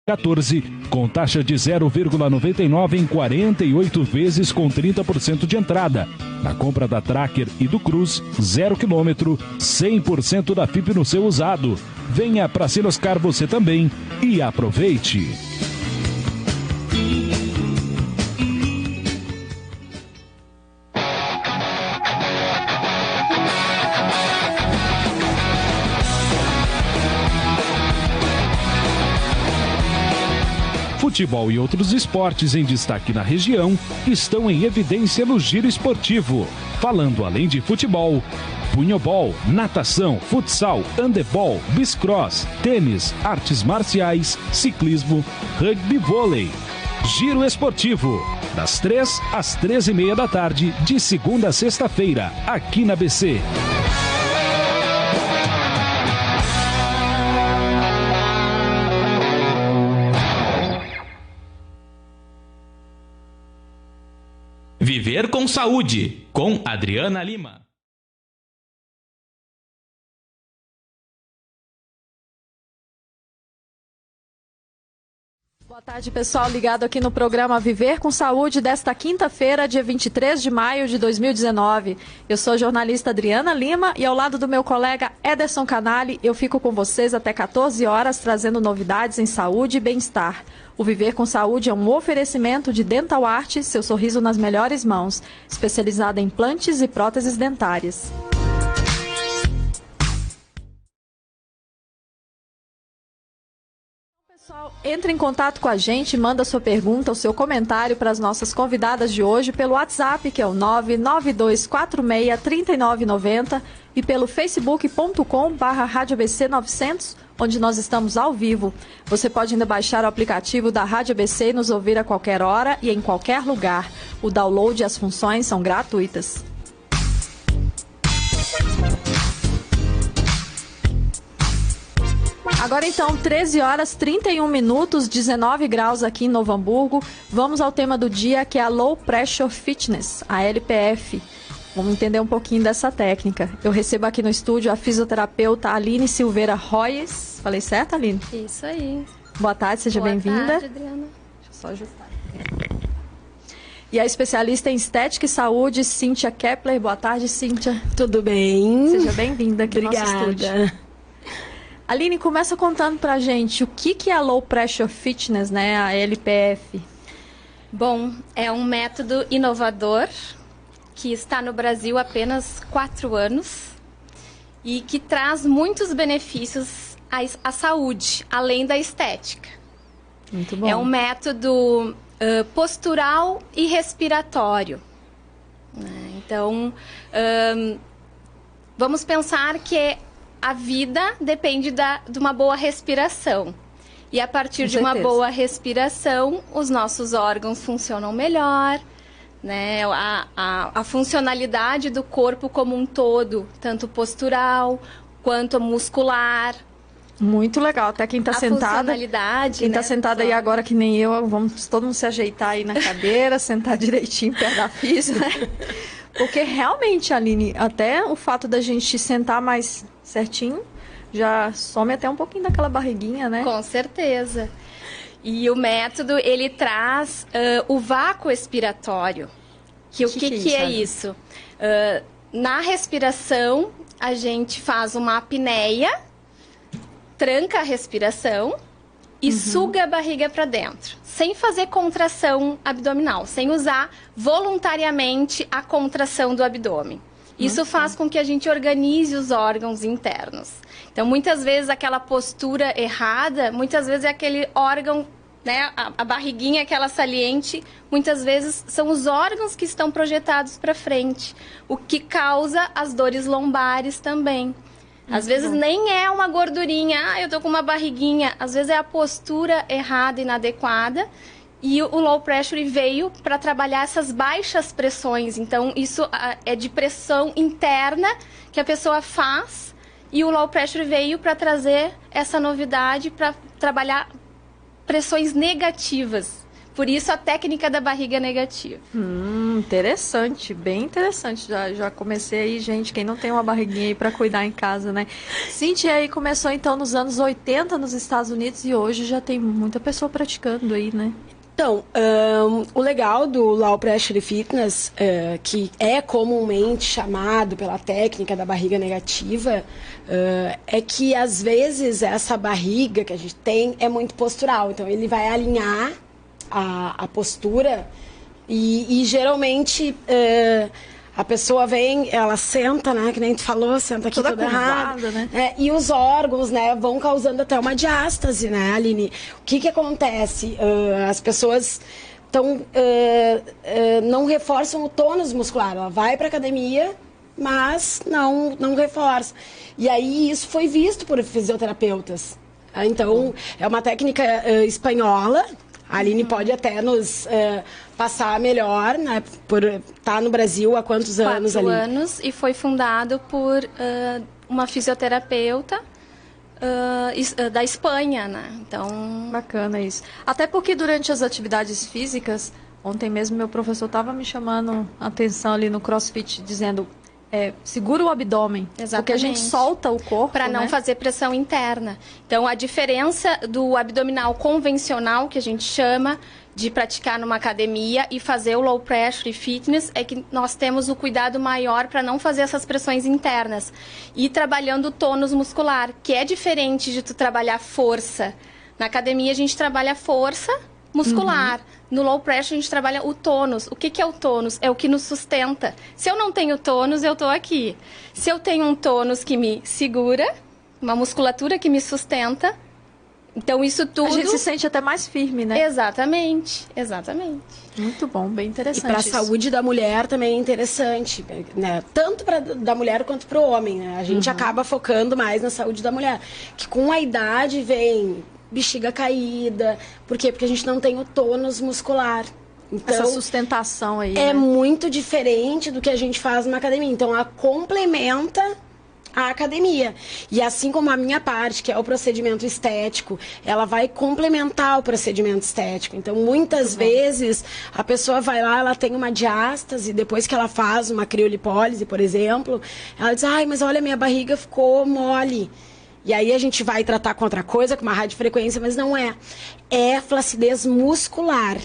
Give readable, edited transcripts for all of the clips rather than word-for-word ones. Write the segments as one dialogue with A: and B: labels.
A: 14, com taxa de 0,99 em 48 vezes com 30% de entrada. Na compra da Tracker e do Cruz, 0 km, 100% da FIP no seu usado. Venha para Sinoscar você também e aproveite. Futebol e outros esportes em destaque na região estão em evidência no Giro Esportivo. Falando além de futebol, punhobol, natação, futsal, handebol, bicicross, tênis, artes marciais, ciclismo, rugby e vôlei. Giro Esportivo, das 3 às 13h30 da tarde, de segunda a sexta-feira, aqui na BC.
B: Viver com Saúde, com Adriana Lima.
C: Boa tarde, pessoal, ligado aqui no programa Viver com Saúde desta quinta-feira, dia 23 de maio de 2019. Eu sou a jornalista Adriana Lima e ao lado do meu colega Ederson Canali, eu fico com vocês até 14 horas trazendo novidades em saúde e bem-estar. O Viver com Saúde é um oferecimento de Dental Art, seu sorriso nas melhores mãos, especializada em implantes e próteses dentárias. Pessoal, entre em contato com a gente, manda sua pergunta, o seu comentário para as nossas convidadas de hoje pelo WhatsApp, que é o 992463990 e pelo facebook.com/RádioABC900, onde nós estamos ao vivo. Você pode ainda baixar o aplicativo da Rádio ABC e nos ouvir a qualquer hora e em qualquer lugar. O download e as funções são gratuitas. Agora então, 13 horas 31 minutos, 19 graus aqui em Novo Hamburgo. Vamos ao tema do dia, que é a Low Pressure Fitness, a LPF. Vamos entender um pouquinho dessa técnica. Eu recebo aqui no estúdio a fisioterapeuta Aline Silveira Royes. Falei certo, Aline?
D: Isso aí.
C: Boa tarde, seja bem-vinda.
D: Boa tarde, Adriana.
C: Deixa eu só ajustar. E a especialista em estética e saúde, Cíntia Kepler. Boa tarde, Cíntia.
E: Tudo bem?
C: Seja bem-vinda aqui no nosso estúdio.
E: Obrigada.
C: Aline, começa contando pra gente o que é a Low Pressure Fitness, né, a LPF.
D: Bom, é um método inovador que está no Brasil há apenas 4 anos e que traz muitos benefícios à saúde, além da estética.
C: Muito bom.
D: É um método postural e respiratório. Então, vamos pensar que a vida depende de uma boa respiração. E a partir de uma boa respiração, os nossos órgãos funcionam melhor, né? A funcionalidade do corpo como um todo, tanto postural quanto muscular.
C: Muito legal. Até quem está sentada.
D: Funcionalidade,
C: quem está sentada aí agora, que nem eu, vamos todo mundo se ajeitar aí na cadeira, sentar direitinho perto da física, né? Porque realmente, Aline, até o fato da gente sentar mais certinho, já some até um pouquinho daquela barriguinha, né?
D: Com certeza. E o método, ele traz o vácuo expiratório. O que é isso? Na respiração, a gente faz uma apneia, tranca a respiração e suga a barriga para dentro, sem fazer contração abdominal, sem usar voluntariamente a contração do abdômen. Isso faz com que a gente organize os órgãos internos. Então, muitas vezes, aquela postura errada, muitas vezes é aquele órgão, né, a barriguinha, aquela saliente, muitas vezes são os órgãos que estão projetados para frente, o que causa as dores lombares também. Às vezes nem é uma gordurinha, eu tô com uma barriguinha, às vezes é a postura errada, inadequada. E o low pressure veio para trabalhar essas baixas pressões. Então, isso é de pressão interna que a pessoa faz. E o low pressure veio para trazer essa novidade, para trabalhar pressões negativas. Por isso a técnica da barriga negativa.
C: Interessante, bem interessante. Já comecei aí, gente, quem não tem uma barriguinha aí para cuidar em casa, né? Cíntia aí começou então nos anos 80 nos Estados Unidos e hoje já tem muita pessoa praticando aí, né?
E: Então, o legal do Low Pressure Fitness, que é comumente chamado pela técnica da barriga negativa, é que às vezes essa barriga que a gente tem é muito postural. Então, ele vai alinhar a postura e geralmente a pessoa vem, ela senta, né, que nem tu falou, senta aqui toda errada, né? E os órgãos, né, vão causando até uma diástase, né, Aline? O que acontece? As pessoas não reforçam o tônus muscular. Ela vai para academia, mas não reforça. E aí isso foi visto por fisioterapeutas. Então, é uma técnica espanhola. A Aline pode até nos passar melhor, né? Por estar no Brasil há quantos anos, Aline?
D: 4 anos, e foi fundado por uma fisioterapeuta da Espanha, né? Então...
C: Bacana isso. Até porque durante as atividades físicas, ontem mesmo meu professor estava me chamando a atenção ali no CrossFit, dizendo... segura o abdômen.
D: Exatamente.
C: Porque a gente solta o corpo,
D: para não fazer pressão interna. Então, a diferença do abdominal convencional, que a gente chama de praticar numa academia, e fazer o Low Pressure Fitness, é que nós temos o cuidado maior para não fazer essas pressões internas. E trabalhando o tônus muscular, que é diferente de tu trabalhar força. Na academia, a gente trabalha força muscular. No Low Pressure, a gente trabalha o tônus. O que é o tônus? É o que nos sustenta. Se eu não tenho tônus, eu estou aqui. Se eu tenho um tônus que me segura, uma musculatura que me sustenta, então isso tudo...
C: A gente se sente até mais firme, né?
D: Exatamente.
C: Muito bom, bem interessante.
E: E para a saúde da mulher também é interessante, né? Tanto da mulher quanto para o homem, né? A gente acaba focando mais na saúde da mulher. Que com a idade vem... bexiga caída. Por quê? Porque a gente não tem o tônus muscular. Então,
C: essa sustentação aí,
E: é
C: né?
E: muito diferente do que a gente faz na academia. Então, ela complementa a academia. E assim como a minha parte, que é o procedimento estético, ela vai complementar o procedimento estético. Então, muitas vezes, a pessoa vai lá, ela tem uma diástase, depois que ela faz uma criolipólise, por exemplo, ela diz, ai, mas olha, minha barriga ficou mole. E aí a gente vai tratar com outra coisa, com uma radiofrequência, mas não é. É flacidez muscular.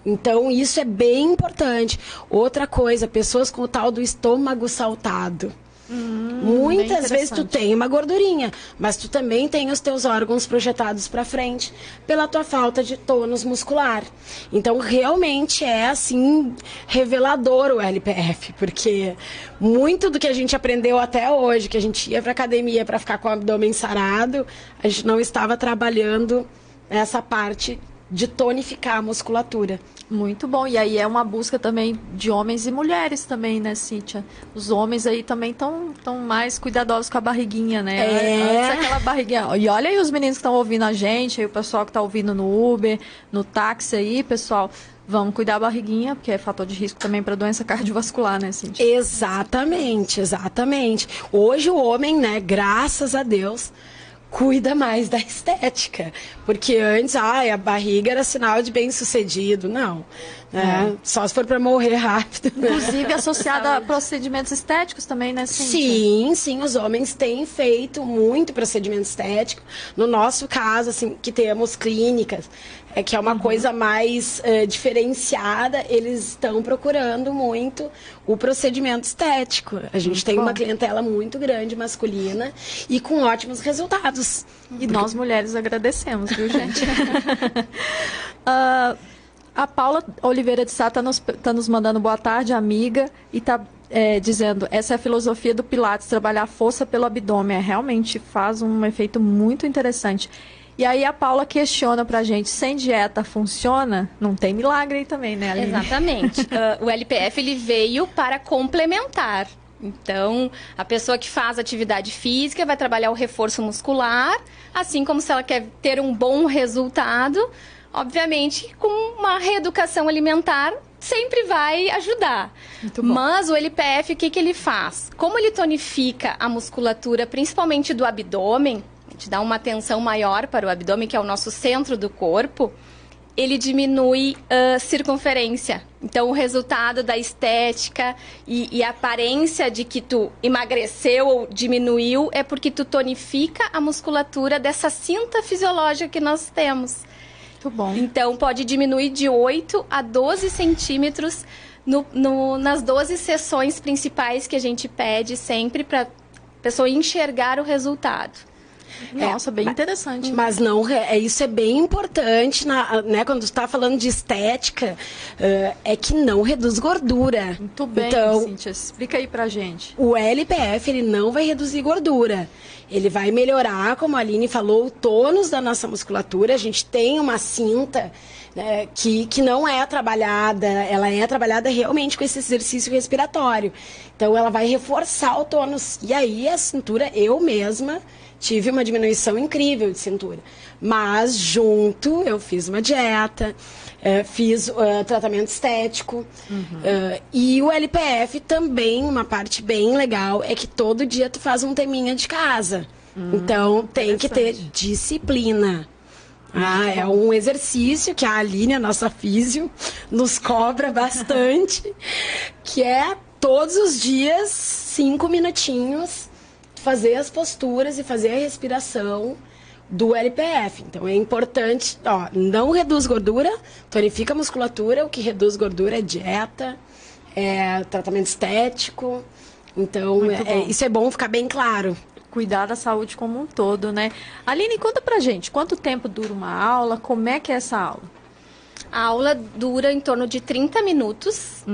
E: Então, isso é bem importante. Outra coisa, pessoas com o tal do estômago saltado. Muitas vezes tu tem uma gordurinha, mas tu também tem os teus órgãos projetados para frente pela tua falta de tônus muscular. Então, realmente é, assim, revelador o LPF, porque muito do que a gente aprendeu até hoje, que a gente ia para academia para ficar com o abdômen sarado, a gente não estava trabalhando essa parte de tonificar a musculatura.
C: Muito bom. E aí é uma busca também de homens e mulheres também, né, Cíntia? Os homens aí também estão mais cuidadosos com a barriguinha, né? Antes aquela barriguinha. E olha aí os meninos que estão ouvindo a gente, aí o pessoal que está ouvindo no Uber, no táxi aí, pessoal. Vamos cuidar da barriguinha, porque é fator de risco também para doença cardiovascular, né, Cíntia?
E: Exatamente. Hoje o homem, né, graças a Deus, cuida mais da estética. Porque antes, a barriga era sinal de bem-sucedido. Não. Né? Só se for para morrer rápido.
C: Inclusive associada a procedimentos estéticos também, né, Cíntia?
E: Sim. Os homens têm feito muito procedimento estético. No nosso caso, assim, que temos clínicas, que é uma coisa mais diferenciada, eles estão procurando muito o procedimento estético. A gente tem uma clientela muito grande masculina e com ótimos resultados.
C: E nós mulheres agradecemos, viu, gente? A Paula Oliveira de Sá tá nos mandando boa tarde, amiga, e tá dizendo, essa é a filosofia do Pilates, trabalhar a força pelo abdômen. Realmente faz um efeito muito interessante. E aí a Paula questiona pra gente, sem dieta funciona? Não tem milagre aí também, né, Aline?
D: Exatamente. O LPF ele veio para complementar. Então, a pessoa que faz atividade física vai trabalhar o reforço muscular, assim como se ela quer ter um bom resultado, obviamente, com uma reeducação alimentar sempre vai ajudar. Mas o LPF, o que ele faz? Como ele tonifica a musculatura, principalmente do abdômen, te dá uma atenção maior para o abdômen, que é o nosso centro do corpo, ele diminui circunferência. Então, o resultado da estética e a aparência de que tu emagreceu ou diminuiu é porque tu tonifica a musculatura dessa cinta fisiológica que nós temos.
C: Muito bom.
D: Então, pode diminuir de 8 a 12 centímetros nas 12 sessões principais que a gente pede sempre para a pessoa enxergar o resultado.
C: Nossa, bem interessante.
E: Mas não, isso é bem importante, né? Quando tu está falando de estética, é que não reduz gordura.
C: Muito bem,
E: então,
C: Cíntia, explica aí pra gente.
E: O LPF, ele não vai reduzir gordura. Ele vai melhorar, como a Aline falou, o tônus da nossa musculatura. A gente tem uma cinta, né, que não é trabalhada, ela é trabalhada realmente com esse exercício respiratório. Então, ela vai reforçar o tônus. E aí, a cintura, eu mesma tive uma diminuição incrível de cintura. Mas, junto, eu fiz uma dieta, fiz tratamento estético. E o LPF também, uma parte bem legal, é que todo dia tu faz um teminha de casa. Então, tem que ter disciplina. É um exercício que a Aline, a nossa físio, nos cobra bastante, que é todos os dias, 5 minutinhos, fazer as posturas e fazer a respiração do LPF. Então, é importante, não reduz gordura, tonifica a musculatura, o que reduz gordura é dieta, é tratamento estético. Então, isso é bom ficar bem claro.
C: Cuidar da saúde como um todo, né? Aline, conta pra gente, quanto tempo dura uma aula, como é que é essa aula?
D: A aula dura em torno de 30 minutos.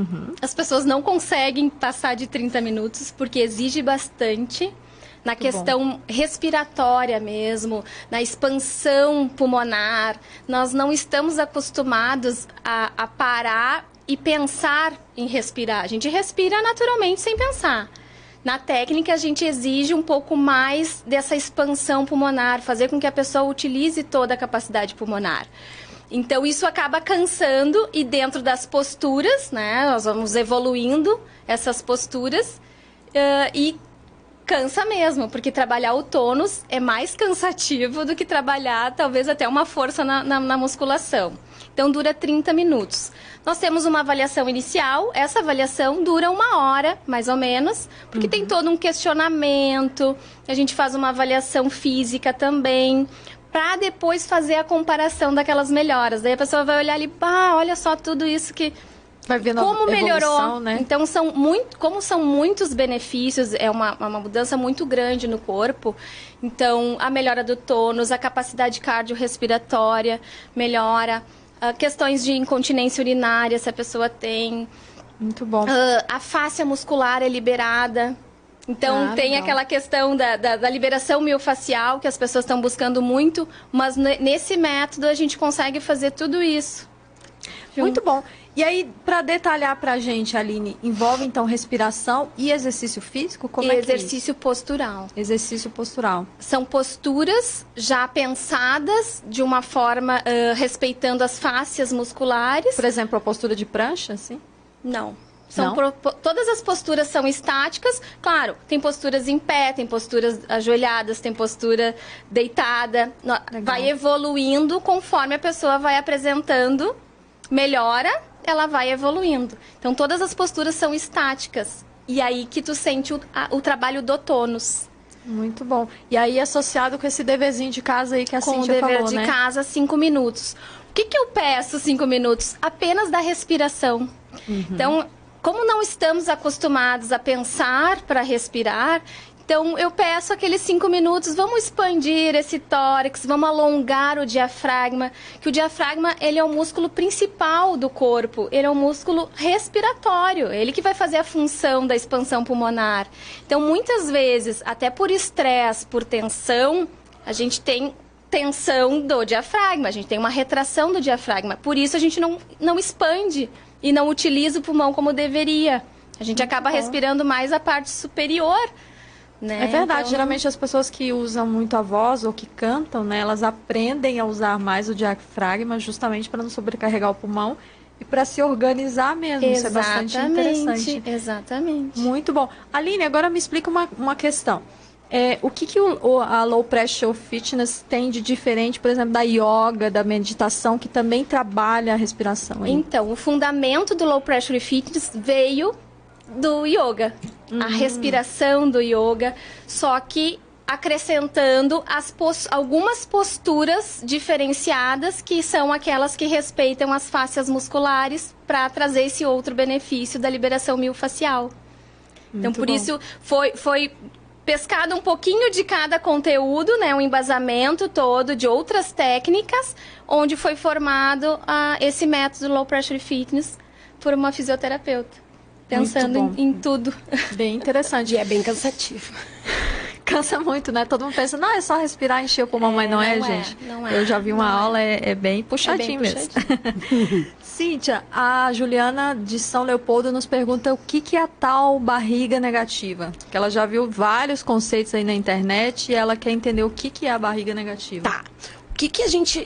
D: As pessoas não conseguem passar de 30 minutos, porque exige bastante. Na questão respiratória mesmo, na expansão pulmonar. Nós não estamos acostumados a parar e pensar em respirar. A gente respira naturalmente sem pensar. Na técnica, a gente exige um pouco mais dessa expansão pulmonar, fazer com que a pessoa utilize toda a capacidade pulmonar. Então, isso acaba cansando e dentro das posturas, né, nós vamos evoluindo essas posturas e cansa mesmo, porque trabalhar o tônus é mais cansativo do que trabalhar, talvez, até uma força na musculação. Então, dura 30 minutos. Nós temos uma avaliação inicial, essa avaliação dura 1 hora, mais ou menos, porque tem todo um questionamento, a gente faz uma avaliação física também, para depois fazer a comparação daquelas melhoras. Daí a pessoa vai olhar ali, olha só tudo isso que...
C: Vai vendo
D: como melhorou,
C: evolução, né?
D: Então, como são muitos benefícios, é uma mudança muito grande no corpo. Então, a melhora do tônus, a capacidade cardiorrespiratória melhora, questões de incontinência urinária, se a pessoa tem.
C: Muito bom.
D: A fáscia muscular é liberada. Então, tem legal. Aquela questão da liberação miofascial, que as pessoas estão buscando muito, mas nesse método a gente consegue fazer tudo isso.
C: Muito bom. E aí, para detalhar para a gente, Aline, envolve então respiração e exercício físico? Como é que
D: exercício postural.
C: Exercício postural.
D: São posturas já pensadas de uma forma respeitando as fáscias musculares.
C: Por exemplo, a postura de prancha, assim?
D: Não. Todas as posturas são estáticas. Claro, tem posturas em pé, tem posturas ajoelhadas, tem postura deitada. Legal. Vai evoluindo conforme a pessoa vai apresentando melhora, ela vai evoluindo. Então, todas as posturas são estáticas. E aí que tu sente o trabalho do tônus.
C: Muito bom. E aí, associado com esse deverzinho de casa aí que a Cíntia falou, né?
D: Com o dever de casa, 5 minutos. O que eu peço 5 minutos? Apenas da respiração. Então, como não estamos acostumados a pensar para respirar, então eu peço aqueles 5 minutos, vamos expandir esse tórax, vamos alongar o diafragma, que o diafragma, ele é o músculo principal do corpo, ele é um músculo respiratório, ele que vai fazer a função da expansão pulmonar. Então, muitas vezes, até por estresse, por tensão, a gente tem tensão do diafragma, a gente tem uma retração do diafragma, por isso a gente não expande e não utiliza o pulmão como deveria. A gente acaba respirando mais a parte superior, né?
C: É verdade,
D: então,
C: geralmente as pessoas que usam muito a voz ou que cantam, né, elas aprendem a usar mais o diafragma justamente para não sobrecarregar o pulmão e para se organizar mesmo. Isso é bastante interessante.
D: Exatamente.
C: Muito bom. Aline, agora me explica uma questão. O que a Low Pressure Fitness tem de diferente, por exemplo, da yoga, da meditação, que também trabalha a respiração? Aí?
D: Então, o fundamento do Low Pressure Fitness veio do yoga. A respiração do yoga, só que acrescentando algumas posturas diferenciadas, que são aquelas que respeitam as fáscias musculares para trazer esse outro benefício da liberação miofascial. Então, por isso, foi pescado um pouquinho de cada conteúdo, né, um embasamento todo de outras técnicas, onde foi formado esse método Low Pressure Fitness por uma fisioterapeuta, pensando em tudo.
C: Bem interessante.
E: E é bem cansativo.
C: Cansa muito, né? Todo mundo pensa, não, é só respirar, encher o pulmão, mas não é, gente.
D: Não é.
C: Eu já vi uma aula, é bem puxadinho mesmo. Cíntia, a Juliana de São Leopoldo nos pergunta o que é a tal barriga negativa. Que ela já viu vários conceitos aí na internet e ela quer entender o que é a barriga negativa.
E: Tá. O que a gente...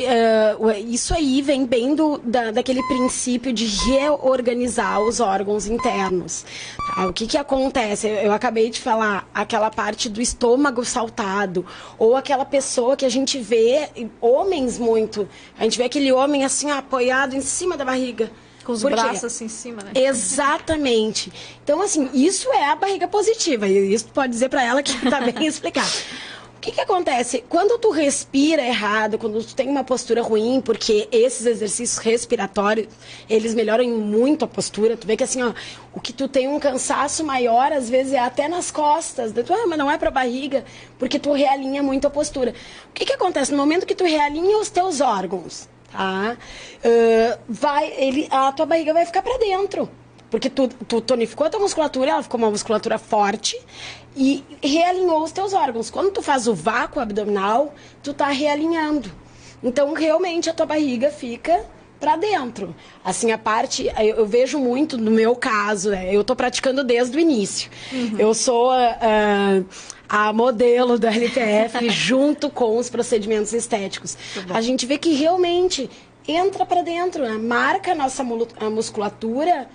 E: isso aí vem bem daquele princípio de reorganizar os órgãos internos. Tá? O que acontece? Eu acabei de falar, aquela parte do estômago saltado, ou aquela pessoa que a gente vê, homens muito, a gente vê aquele homem assim, apoiado em cima da barriga.
C: Com os braços assim em cima, né?
E: Exatamente. Então, assim, isso é a barriga positiva. E isso pode dizer para ela que está bem explicado. O que acontece? Quando tu respira errado, quando tu tem uma postura ruim, porque esses exercícios respiratórios, eles melhoram muito a postura. Tu vê que assim, ó, o que tu tem um cansaço maior, às vezes é até nas costas. Mas não é pra barriga, porque tu realinha muito a postura. O que acontece? No momento que tu realinha os teus órgãos, tá? A tua barriga vai ficar pra dentro. Porque tu tonificou a tua musculatura, ela ficou uma musculatura forte e realinhou os teus órgãos. Quando tu faz o vácuo abdominal, tu tá realinhando. Então, realmente, a tua barriga fica pra dentro. Assim, a parte... Eu vejo muito, no meu caso, eu tô praticando desde o início. Eu sou a modelo do LPF junto com os procedimentos estéticos. A gente vê que realmente entra pra dentro, né? Marca a nossa musculatura...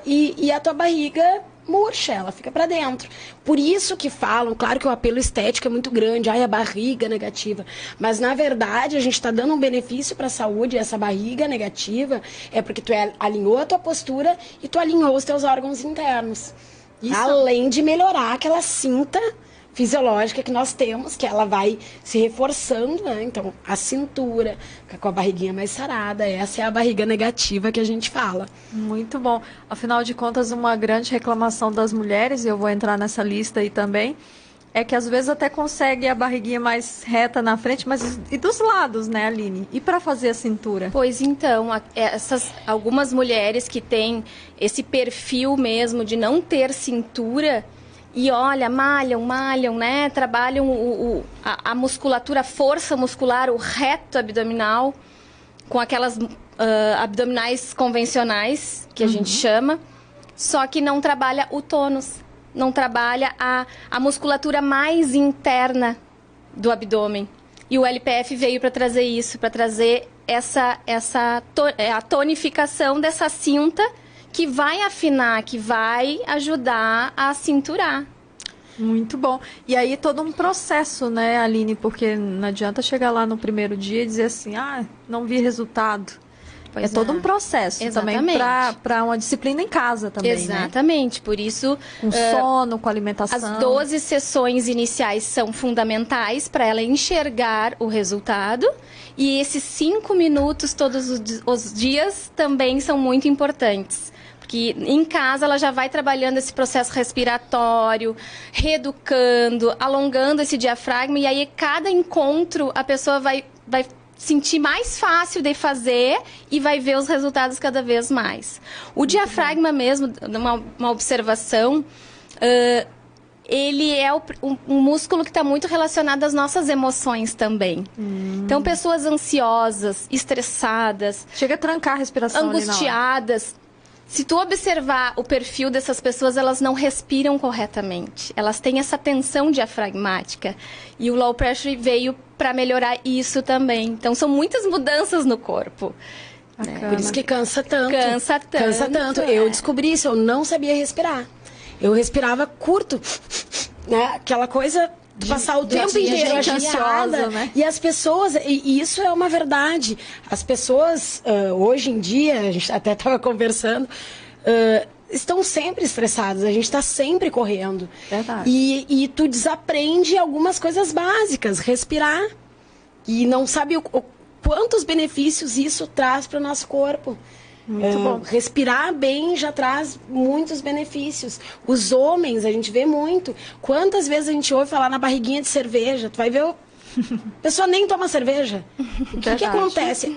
E: e a tua barriga murcha, ela fica pra dentro. Por isso que falam, claro que o apelo estético é muito grande, a barriga negativa, mas na verdade a gente está dando um benefício para a saúde, e essa barriga negativa é porque tu alinhou a tua postura e tu alinhou os teus órgãos internos. Isso. Além de melhorar aquela cinta fisiológica que nós temos, que ela vai se reforçando, né? Então, a cintura, com a barriguinha mais sarada, essa é a barriga negativa que a gente fala.
C: Muito bom. Afinal de contas, uma grande reclamação das mulheres, e eu vou entrar nessa lista aí também, é que às vezes até consegue a barriguinha mais reta na frente, mas e dos lados, né, Aline? E para fazer a cintura?
D: Pois então, algumas mulheres que têm esse perfil mesmo de não ter cintura... E olha, malham, né? Trabalham a musculatura, a força muscular, o reto abdominal, com aquelas abdominais convencionais, que a gente chama, só que não trabalha o tônus, não trabalha a musculatura mais interna do abdômen. E o LPF veio para trazer isso, para trazer a tonificação dessa cinta, que vai afinar, que vai ajudar a cinturar.
C: Muito bom. E aí todo um processo, né, Aline? Porque não adianta chegar lá no primeiro dia e dizer assim, não vi resultado. Pois todo um processo. Exatamente. Também para uma disciplina em casa também,
D: exatamente. Né? Por isso...
C: Com sono, com alimentação.
D: As 12 sessões iniciais são fundamentais para ela enxergar o resultado. E esses 5 minutos todos os dias também são muito importantes. Que em casa ela já vai trabalhando esse processo respiratório, reeducando, alongando esse diafragma, e aí cada encontro a pessoa vai sentir mais fácil de fazer e vai ver os resultados cada vez mais. O diafragma mesmo, uma observação, ele é um músculo que está muito relacionado às nossas emoções também. Então, pessoas ansiosas, estressadas...
C: Chega a trancar a respiração
D: angustiadas... Se tu observar o perfil dessas pessoas, elas não respiram corretamente. Elas têm essa tensão diafragmática. E o Low Pressure veio para melhorar isso também. Então, são muitas mudanças no corpo.
E: Por isso que cansa tanto.
D: Cansa tanto.
E: Eu descobri isso, eu não sabia respirar. eu respirava curto, né? Aquela coisa de passar o tempo inteiro agitada, né? E as pessoas, e isso é uma verdade, as pessoas, hoje em dia, a gente até estava conversando, estão sempre estressadas, a gente está sempre correndo.
C: Verdade.
E: E tu desaprende algumas coisas básicas, respirar, e não sabe quantos benefícios isso traz para o nosso corpo.
C: Muito bom.
E: Respirar bem já traz muitos benefícios. Os homens, a gente vê muito. Quantas vezes a gente ouve falar na barriguinha de cerveja? Tu vai ver, a pessoa nem toma cerveja. O que acontece?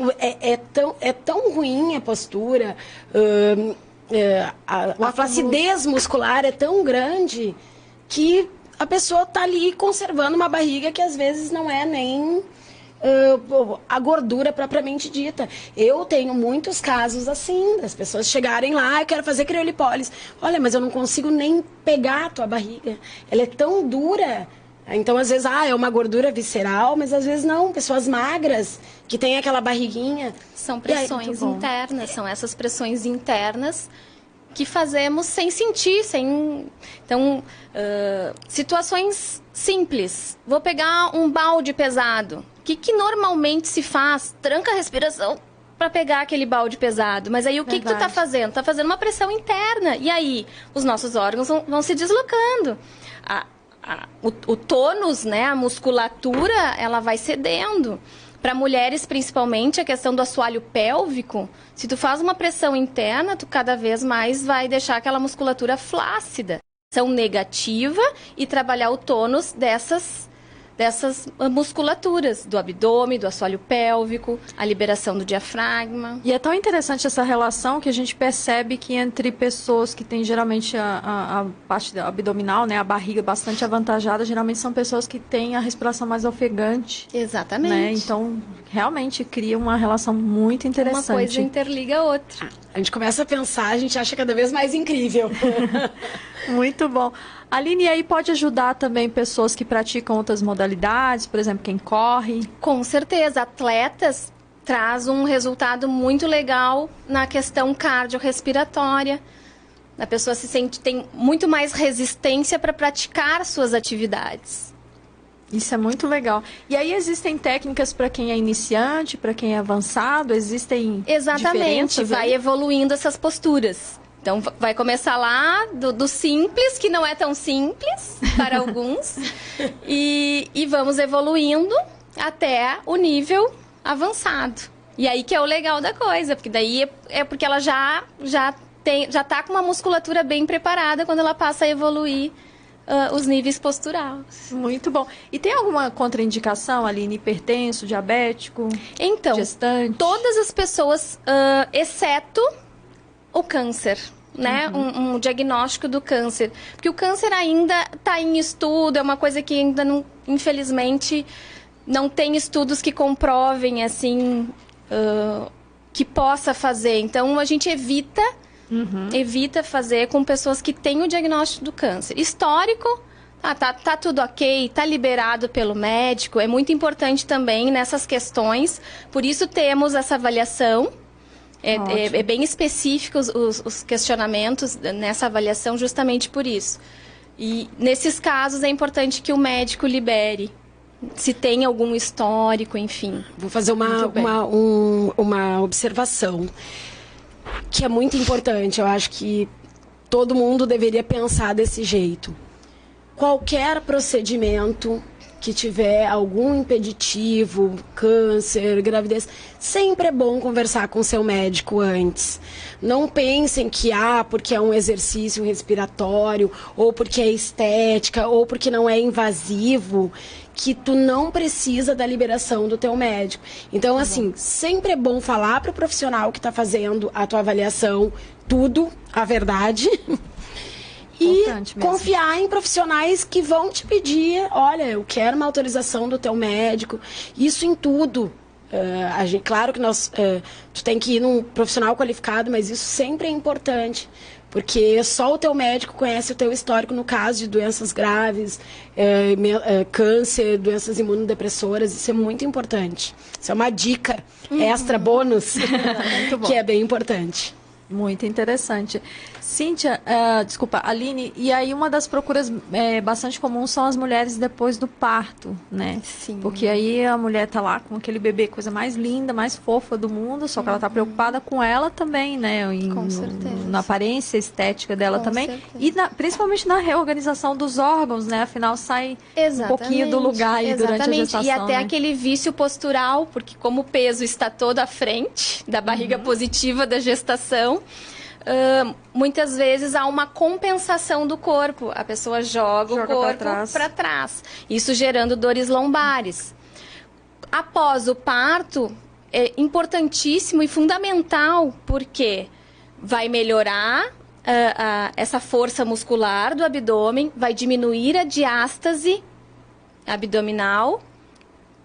E: É tão ruim a postura, a flacidez muscular é tão grande que a pessoa está ali conservando uma barriga que às vezes não é nem a gordura propriamente dita. Eu tenho muitos casos assim, das pessoas chegarem lá, eu quero fazer criolipólise. Olha, mas eu não consigo nem pegar a tua barriga. Ela é tão dura. Então, às vezes, é uma gordura visceral, mas às vezes não. Pessoas magras, que têm aquela barriguinha.
D: São pressões internas, são essas pressões internas que fazemos sem sentir, Então, situações simples. Vou pegar um balde pesado. O que normalmente se faz? Tranca a respiração para pegar aquele balde pesado. Mas aí o que tu tá fazendo? Tá fazendo uma pressão interna. E aí os nossos órgãos vão se deslocando. O tônus, né, a musculatura, ela vai cedendo. Para mulheres, principalmente, a questão do assoalho pélvico, se tu faz uma pressão interna, tu cada vez mais vai deixar aquela musculatura flácida. Pressão negativa e trabalhar o tônus dessas musculaturas, do abdômen, do assoalho pélvico, a liberação do diafragma.
C: E é tão interessante essa relação que a gente percebe que entre pessoas que têm geralmente a parte abdominal, né, a barriga bastante avantajada, geralmente são pessoas que têm a respiração mais ofegante.
D: Exatamente.
C: Né? Então, realmente cria uma relação muito interessante.
D: Uma coisa interliga a outra.
E: A gente começa a pensar, a gente acha cada vez mais incrível.
C: Muito bom. Aline, e aí pode ajudar também pessoas que praticam outras modalidades, por exemplo, quem corre?
D: Com certeza, atletas traz um resultado muito legal na questão cardiorrespiratória. A pessoa tem muito mais resistência para praticar suas atividades.
C: Isso é muito legal. E aí existem técnicas para quem é iniciante, para quem é avançado? Existem
D: Exatamente, vai evoluindo essas posturas. Então, vai começar lá do simples, que não é tão simples para alguns, e vamos evoluindo até o nível avançado. E aí que é o legal da coisa, porque daí porque ela já está com uma musculatura bem preparada quando ela passa a evoluir os níveis posturais.
C: Muito bom. E tem alguma contraindicação, Aline? Hipertenso, diabético,
D: então,
C: gestante?
D: Todas as pessoas, exceto o câncer, né? Um diagnóstico do câncer. Porque o câncer ainda está em estudo, é uma coisa que ainda, não, infelizmente, não tem estudos que comprovem, assim, que possa fazer. Então, a gente evita fazer com pessoas que têm o diagnóstico do câncer. Histórico, tá tudo ok, tá liberado pelo médico. É muito importante também nessas questões. Por isso, temos essa avaliação. É bem específico os questionamentos nessa avaliação, justamente por isso. E nesses casos é importante que o médico libere, se tem algum histórico, enfim.
E: Vou fazer uma observação que é muito importante. Eu acho que todo mundo deveria pensar desse jeito. Qualquer procedimento que tiver algum impeditivo, câncer, gravidez, sempre é bom conversar com seu médico antes. Não pensem que, porque é um exercício respiratório, ou porque é estética, ou porque não é invasivo, que tu não precisa da liberação do teu médico. Então, assim, sempre é bom falar para o profissional que está fazendo a tua avaliação tudo, a verdade. E confiar em profissionais que vão te pedir, olha, eu quero uma autorização do teu médico, isso em tudo. Claro que tu tem que ir num profissional qualificado, mas isso sempre é importante, porque só o teu médico conhece o teu histórico no caso de doenças graves, câncer, doenças imunodepressoras, isso é muito importante. Isso é uma dica extra, bônus, que é bem importante.
C: Muito interessante. Cíntia, desculpa, Aline, e aí uma das procuras bastante comuns são as mulheres depois do parto, né?
D: Sim.
C: Porque aí a mulher tá lá com aquele bebê, coisa mais linda, mais fofa do mundo, só que ela tá preocupada com ela também, né?
D: Com certeza.
C: Na aparência estética dela
D: Com
C: também.
D: certeza.
C: E principalmente na reorganização dos órgãos, né? Afinal, sai um pouquinho do lugar aí durante a gestação.
D: E até
C: né?
D: aquele vício postural, porque como o peso está todo à frente da barriga positiva da gestação, muitas vezes há uma compensação do corpo. A pessoa joga o corpo para trás. Isso gerando dores lombares. Após o parto, é importantíssimo e fundamental, porque vai melhorar essa força muscular do abdômen, vai diminuir a diástase abdominal,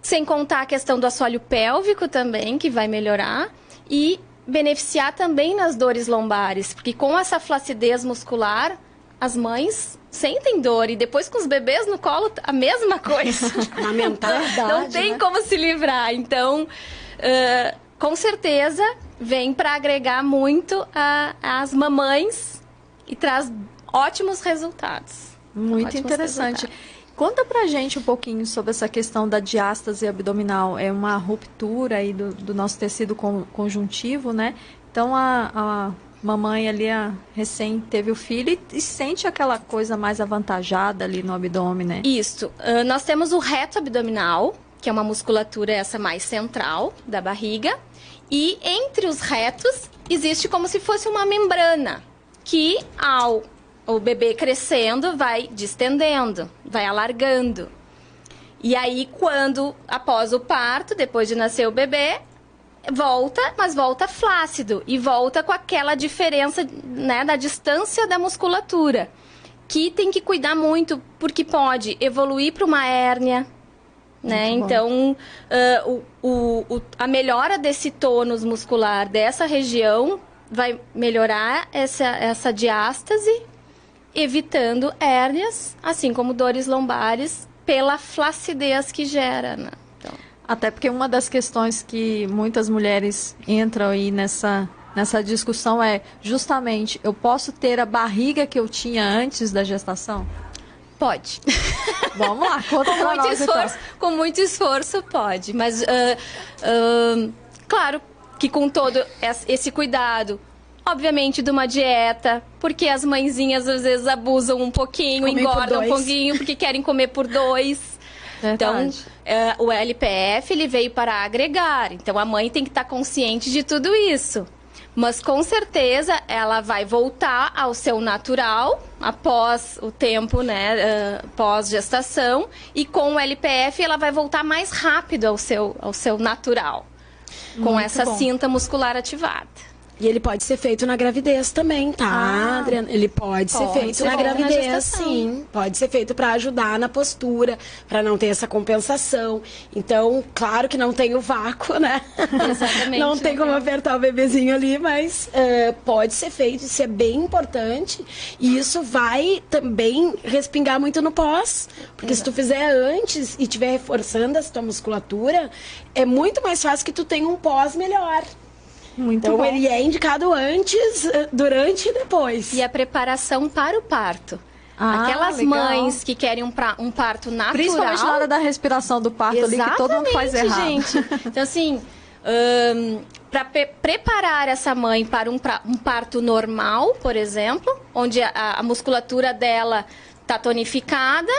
D: sem contar a questão do assoalho pélvico também, que vai melhorar, e beneficiar também nas dores lombares, porque com essa flacidez muscular, as mães sentem dor, e depois com os bebês no colo, a mesma coisa. Não tem como se livrar. Então, com certeza, vem para agregar muito às mamães e traz ótimos resultados.
C: Muito interessante. Conta pra gente um pouquinho sobre essa questão da diástase abdominal. É uma ruptura aí do nosso tecido conjuntivo, né? Então, a mamãe ali, recém teve o filho e sente aquela coisa mais avantajada ali no abdômen, né?
D: Isso. Nós temos o reto abdominal, que é uma musculatura essa mais central da barriga. E entre os retos, existe como se fosse uma membrana, que o bebê crescendo vai distendendo, vai alargando. E aí, após o parto, depois de nascer o bebê, mas volta flácido e volta com aquela diferença, né, da distância da musculatura, que tem que cuidar muito, porque pode evoluir para uma hérnia, né? Então, a melhora desse tônus muscular dessa região vai melhorar essa diástase, evitando hérnias, assim como dores lombares, pela flacidez que gera, né? Então...
C: Até porque uma das questões que muitas mulheres entram aí nessa discussão é justamente, eu posso ter a barriga que eu tinha antes da gestação?
D: Pode.
C: Vamos lá, conta pra nós, então.
D: Com muito esforço, pode. Mas, claro que com todo esse cuidado, obviamente de uma dieta, porque as mãezinhas às vezes abusam um pouquinho, engordam um pouquinho, porque querem comer por 2. Então, o LPF ele veio para agregar. Então, a mãe tem que estar consciente de tudo isso. Mas, com certeza, ela vai voltar ao seu natural após o tempo, né, pós-gestação. E com o LPF, ela vai voltar mais rápido ao seu natural, com essa cinta muscular ativada.
E: E ele pode ser feito na gravidez também, tá, Adriana? Ele pode ser feito na gravidez, sim. Pode ser feito para ajudar na postura, para não ter essa compensação. Então, claro que não tem o vácuo, né?
D: Exatamente.
E: Não tem como apertar o bebezinho ali, mas pode ser feito, isso é bem importante. E isso vai também respingar muito no pós. Porque se tu fizer antes e estiver reforçando essa tua musculatura, é muito mais fácil que tu tenha um pós melhor. Muito bom. Ele é indicado antes, durante e depois.
D: E a preparação para o parto. Aquelas legal. Mães que querem um parto natural...
C: Principalmente na hora da respiração do parto ali, que todo mundo faz errado.
D: Gente. Então, assim, para preparar essa mãe para um parto normal, por exemplo, onde a musculatura dela está tonificada,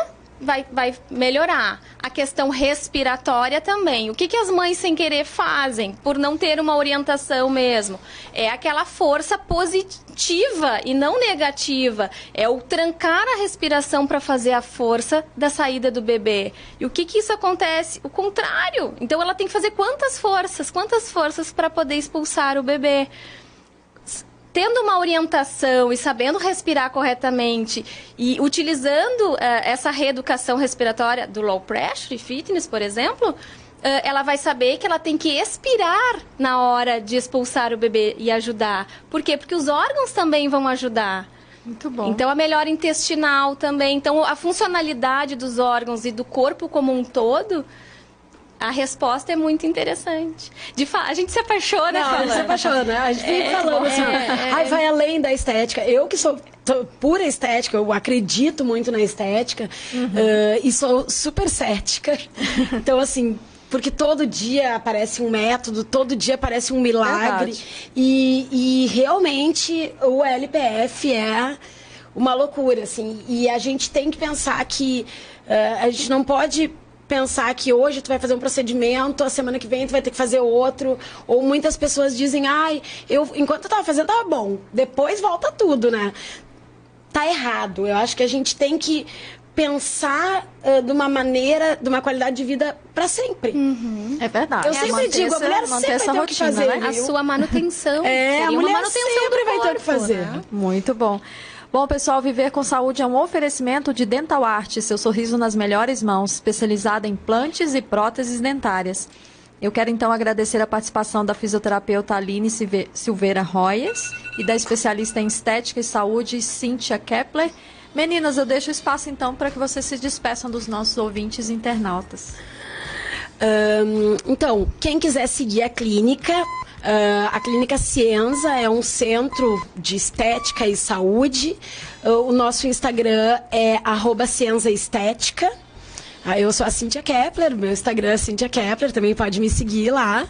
D: vai melhorar. A questão respiratória também. O que as mães sem querer fazem, por não ter uma orientação mesmo? É aquela força positiva e não negativa. É o trancar a respiração para fazer a força da saída do bebê. E o que isso acontece? O contrário. Então ela tem que fazer quantas forças para poder expulsar o bebê? Tendo uma orientação e sabendo respirar corretamente e utilizando essa reeducação respiratória do low pressure fitness, por exemplo, ela vai saber que ela tem que expirar na hora de expulsar o bebê e ajudar. Por quê? Porque os órgãos também vão ajudar.
C: Muito bom.
D: Então, a melhora intestinal também. Então, a funcionalidade dos órgãos e do corpo como um todo a resposta é muito interessante. A gente se apaixona falando.
E: A gente se apaixona. A gente fica falando assim, vai além da estética. Eu que sou pura estética, eu acredito muito na estética e sou super cética. Então, assim, porque todo dia aparece um método, todo dia aparece um milagre. E realmente o LPF é uma loucura, assim. E a gente tem que pensar que a gente não pode pensar que hoje tu vai fazer um procedimento, a semana que vem tu vai ter que fazer outro. Ou muitas pessoas dizem, enquanto eu tava fazendo tava bom, depois volta tudo, né? Tá errado. Eu acho que a gente tem que pensar de uma maneira, de uma qualidade de vida para sempre.
C: É verdade.
E: Eu sempre digo, a mulher sempre vai ter o que fazer.
C: Né?
D: A sua manutenção.
E: A mulher sempre vai ter o que fazer.
C: Né? Muito bom. Bom, pessoal, Viver com Saúde é um oferecimento de Dental Art, seu sorriso nas melhores mãos, especializada em implantes e próteses dentárias. Eu quero, então, agradecer a participação da fisioterapeuta Aline Silveira Royes e da especialista em estética e saúde, Cíntia Kepler. Meninas, eu deixo o espaço, então, para que vocês se despeçam dos nossos ouvintes internautas.
E: Então, quem quiser seguir a Clínica Cienza é um centro de estética e saúde. O nosso Instagram é @CienzaEstética. Eu sou a Cíntia Kepler, meu Instagram é Cíntia Kepler, também pode me seguir lá.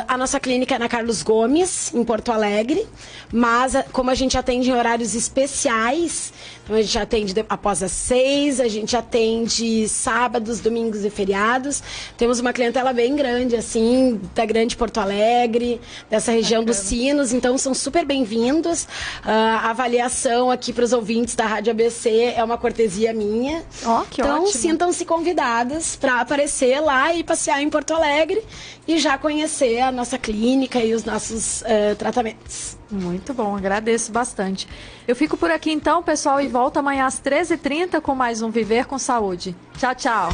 E: A nossa clínica é na Carlos Gomes, em Porto Alegre, mas como a gente atende em horários especiais, então a gente atende após as 6, a gente atende sábados, domingos e feriados. Temos uma clientela bem grande, assim, da grande Porto Alegre, dessa região dos Sinos, então são super bem-vindos. A avaliação aqui para os ouvintes da Rádio ABC é uma cortesia minha.
C: Que
E: então,
C: ótimo.
E: Sintam-se convidadas para aparecer lá e passear em Porto Alegre e já conhecer a nossa clínica e os nossos tratamentos.
C: Muito bom, agradeço bastante. Eu fico por aqui então, pessoal, e volto amanhã às 13h30 com mais um Viver com Saúde. Tchau, tchau.